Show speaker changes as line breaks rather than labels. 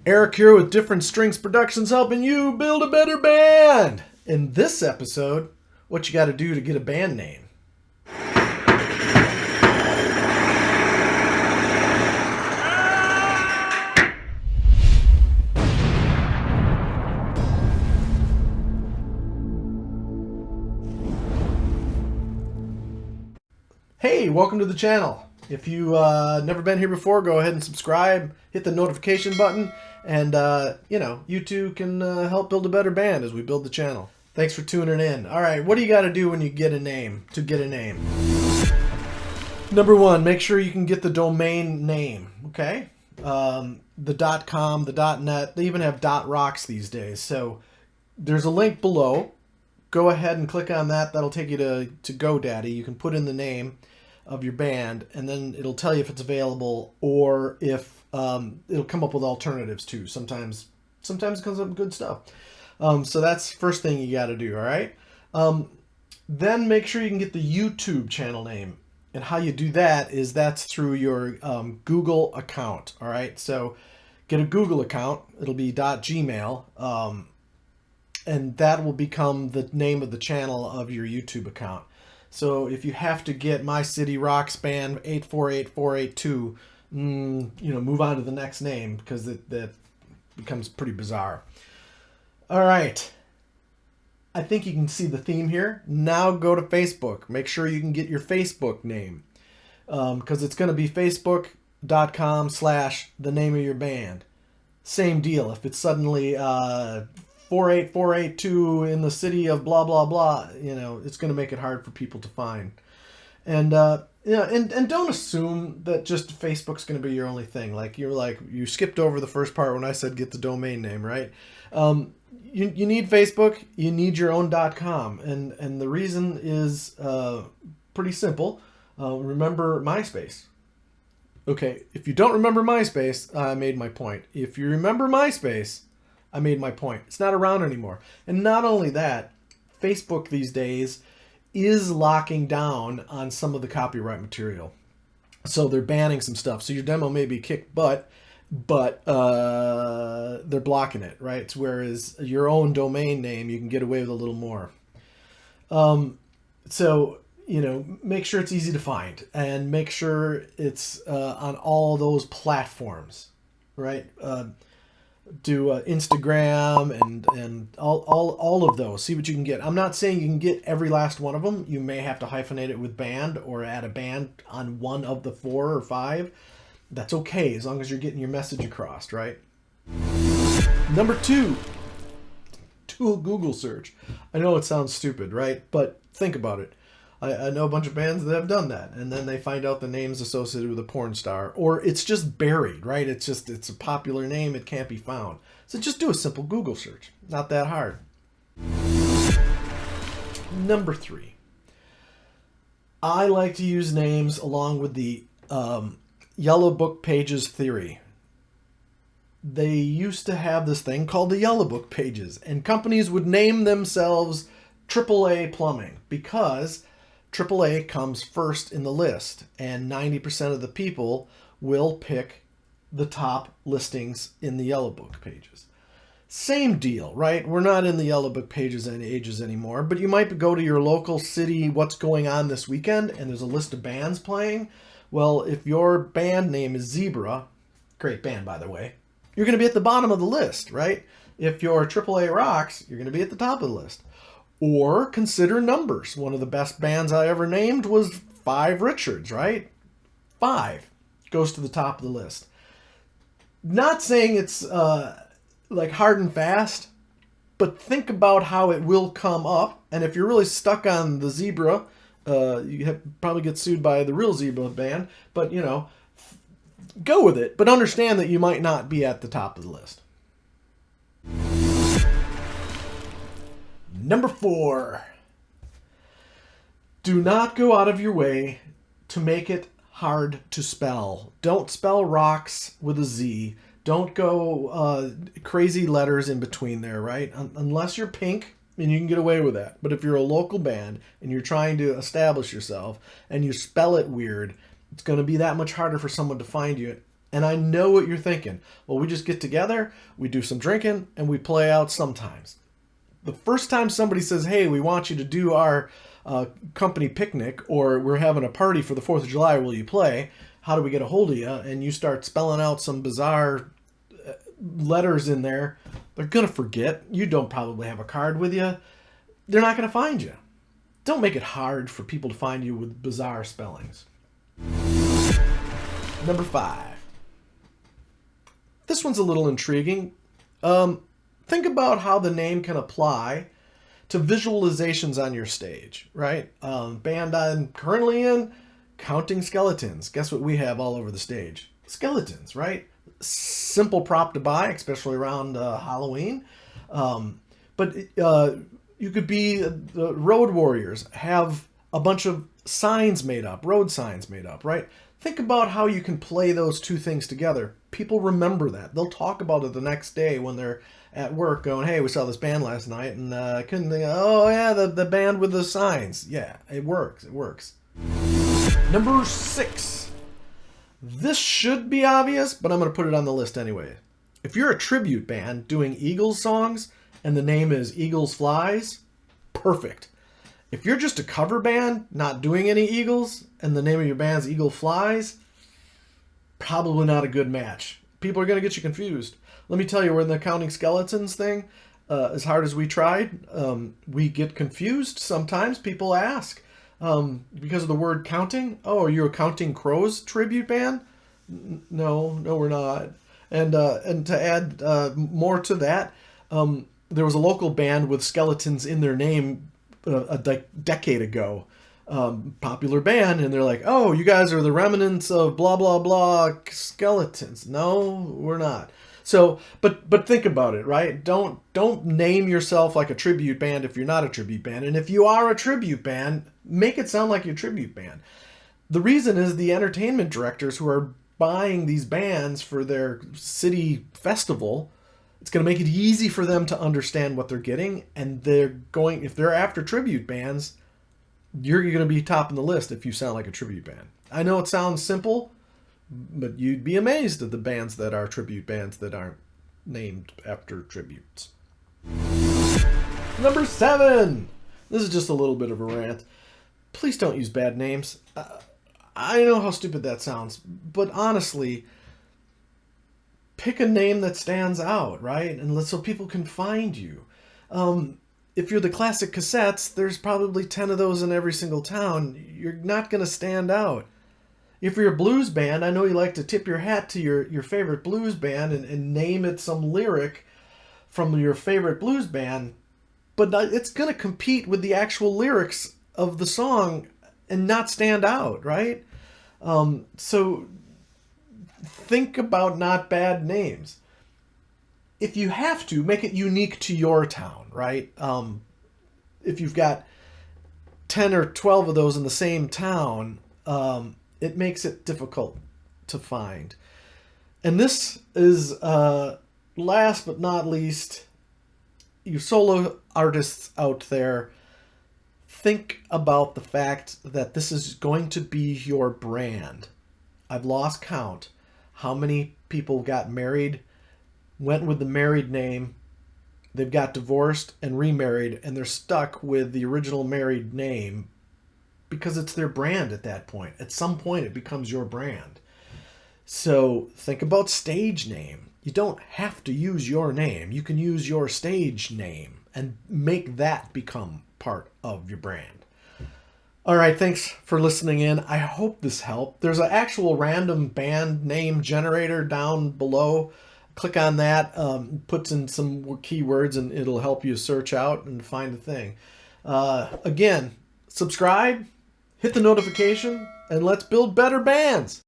Eric here with Different Strings Productions, helping you build a better band. In this episode, what you got to do to get a band name. Hey, welcome to the channel. If you never been here before, go ahead and subscribe, hit the notification button, and you too can help build a better band as we build the channel. Thanks for tuning in. All right, what do you got to do when you get a name, to get a name? Number one, make sure you can get the domain name, okay? The .com, the .net, they even have .rocks these days. So there's a link below. Go ahead and click on that. That'll take you to GoDaddy. You can put in the name of your band, and then it'll tell you if it's available or if it'll come up with alternatives too. Sometimes it comes up with good stuff. So that's first thing you got to do. All right. Then make sure you can get the YouTube channel name, and how you do that is that's through your Google account. All right. So get a Google account. It'll be .gmail. And that will become the name of the channel of your YouTube account. So if you have to get My City Rocks Band 848482, move on to the next name, because that becomes pretty bizarre. All right. I think you can see the theme here. Now go to Facebook. Make sure you can get your Facebook name, because it's going to be facebook.com/the name of your band. Same deal. If it's suddenly 48482 in the city of blah blah blah, it's going to make it hard for people to find. And and don't assume that just Facebook's going to be your only thing. You skipped over the first part when I said get the domain name, right? You need Facebook, you need your own .com, and the reason is pretty simple. Remember MySpace. Okay, if you don't remember MySpace, I made my point. If you remember MySpace, I made my point. It's not around anymore. And not only that, Facebook these days is locking down on some of the copyright material. So they're banning some stuff. So your demo may be kicked butt, but they're blocking it, right? Whereas your own domain name, you can get away with a little more. So make sure it's easy to find, and make sure it's on all those platforms, right? Do Instagram and all of those. See what you can get. I'm not saying you can get every last one of them. You may have to hyphenate it with band or add a band on one of the 4 or 5. That's okay, as long as you're getting your message across, right? Number 2, do a Google search. I know it sounds stupid, right? But think about it. I know a bunch of bands that have done that, and then they find out the name's associated with a porn star, or it's just buried, right? It's a popular name, it can't be found. So just do a simple Google search. Not that hard. Number 3. I like to use names along with the Yellow Book Pages theory. They used to have this thing called the Yellow Book Pages, and companies would name themselves AAA Plumbing because AAA comes first in the list, and 90% of the people will pick the top listings in the Yellow Book Pages. Same deal, right? We're not in the Yellow Book Pages anymore, but you might go to your local city, what's going on this weekend, and there's a list of bands playing. Well, if your band name is Zebra, great band by the way, you're going to be at the bottom of the list, right? If you're AAA Rocks, you're going to be at the top of the list. Or consider Numbers. One of the best bands I ever named was 5 Richards, right? 5 goes to the top of the list. Not saying it's like hard and fast, but think about how it will come up. And if you're really stuck on the Zebra, you probably get sued by the real Zebra band. But, go with it. But understand that you might not be at the top of the list. Number 4, do not go out of your way to make it hard to spell. Don't spell rocks with a Z. Don't go crazy letters in between there, right? Unless you're Pink, and you can get away with that. But if you're a local band and you're trying to establish yourself and you spell it weird, it's going to be that much harder for someone to find you. And I know what you're thinking. Well, we just get together, we do some drinking, and we play out sometimes. The first time somebody says, hey, we want you to do our company picnic, or we're having a party for the 4th of July, will you play? How do we get a hold of you? And you start spelling out some bizarre letters in there, they're going to forget. You don't probably have a card with you. They're not going to find you. Don't make it hard for people to find you with bizarre spellings. Number 5. This one's a little intriguing. Think about how the name can apply to visualizations on your stage, right? Band I'm currently in, Counting Skeletons. Guess what we have all over the stage? Skeletons, right? Simple prop to buy, especially around Halloween. But you could be the Road Warriors, have a bunch of signs made up, road signs made up, right? Think about how you can play those two things together. People remember that. They'll talk about it the next day when they're at work going, hey, we saw this band last night, and I couldn't think, oh yeah, the band with the signs. Yeah, it works. It works. Number 6. This should be obvious, but I'm going to put it on the list anyway. If you're a tribute band doing Eagles songs and the name is Eagles Flies, perfect. If you're just a cover band not doing any Eagles and the name of your band's Eagle Flies, probably not a good match. People are going to get you confused. Let me tell you, we're in the Counting Skeletons thing. As hard as we tried, we get confused sometimes. People ask, because of the word counting, oh, are you a Counting Crows tribute band? No, we're not. And to add more to that, there was a local band with skeletons in their name a decade ago. Popular band, and they're like, oh, you guys are the remnants of blah, blah, blah skeletons. No, we're not. So, but think about it, right? Don't name yourself like a tribute band if you're not a tribute band. And if you are a tribute band, make it sound like your tribute band. The reason is the entertainment directors who are buying these bands for their city festival, it's going to make it easy for them to understand what they're getting. And if they're after tribute bands, you're going to be top in the list if you sound like a tribute band. I know it sounds simple, but you'd be amazed at the bands that are tribute bands that aren't named after tributes. Number 7. This is just a little bit of a rant. Please don't use bad names. I know how stupid that sounds, but honestly, pick a name that stands out, right? And so people can find you. If you're the Classic Cassettes, there's probably 10 of those in every single town. You're not going to stand out. If you're a blues band, I know you like to tip your hat to your favorite blues band and name it some lyric from your favorite blues band, but it's going to compete with the actual lyrics of the song and not stand out, right? So think about not bad names. If you have to, make it unique to your town, right? If you've got 10 or 12 of those in the same town, it makes it difficult to find. And this is, last but not least, you solo artists out there, think about the fact that this is going to be your brand. I've lost count how many people got married, went with the married name, they've got divorced and remarried, and they're stuck with the original married name because it's their brand at that point. At some point, it becomes your brand. So think about stage name. You don't have to use your name. You can use your stage name and make that become part of your brand. All right, thanks for listening in. I hope this helped. There's an actual random band name generator down below. Click on that, puts in some keywords, and it'll help you search out and find a thing. Again, subscribe, hit the notification, and let's build better bands.